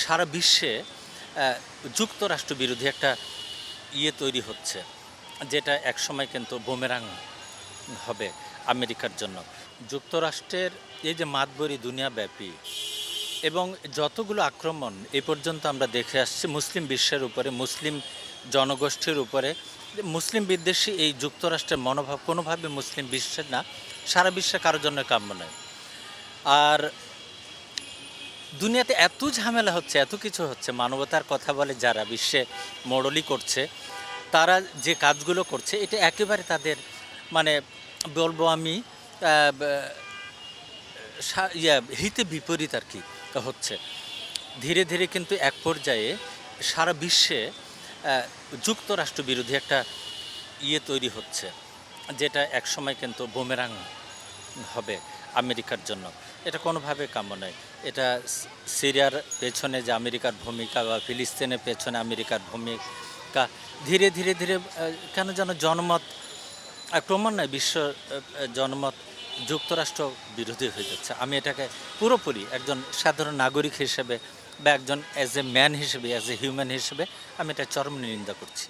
সারা বিশ্বে যুক্তরাষ্ট্র বিরোধী একটা তৈরি হচ্ছে, যেটা একসময় কিন্তু বুমেরাং হবে আমেরিকার জন্য। যুক্তরাষ্ট্রের এই যে মাতবরি দুনিয়াব্যাপী এবং যতগুলো আক্রমণ এ পর্যন্ত আমরা দেখে আসছি মুসলিম বিশ্বের উপরে, মুসলিম জনগোষ্ঠীর উপরে, মুসলিম বিদ্বেষী এই যুক্তরাষ্ট্রের মনোভাব কোনোভাবে মুসলিম বিশ্বের না, সারা বিশ্বে কারোর জন্য কাম্য নয়। আর দুনিয়াতে এত ঝামেলা হচ্ছে, এত কিছু হচ্ছে, মানবতার কথা বলে যারা বিশ্বে মোড়লি করছে, তারা যে কাজগুলো করছে এটা একেবারে তাদের মানে বলবো আমি হিতে বিপরীত আর কি হচ্ছে। ধীরে ধীরে কিন্তু এক পর্যায়ে সারা বিশ্বে যুক্তরাষ্ট্র বিরোধী একটা তৈরি হচ্ছে, যেটা একসময় কিন্তু বুমেরাং হবে আমেরিকার জন্য। এটা কোনোভাবে কাম্য নয়। এটা সিরিয়ার পেছনে যে আমেরিকার ভূমিকা বা ফিলিস্তিনের পেছনে আমেরিকার ভূমিকা ধীরে ধীরে ধীরে কেন যেন জনমত ক্রমান্বয়ে বিশ্ব জনমত যুক্তরাষ্ট্র বিরোধী হয়ে যাচ্ছে। আমি এটাকে পুরোপুরি একজন সাধারণ নাগরিক হিসেবে বা একজন অ্যাজ এ ম্যান হিসেবে, অ্যাজ এ হিউম্যান হিসেবে আমি এটা চরম নিন্দা করছি।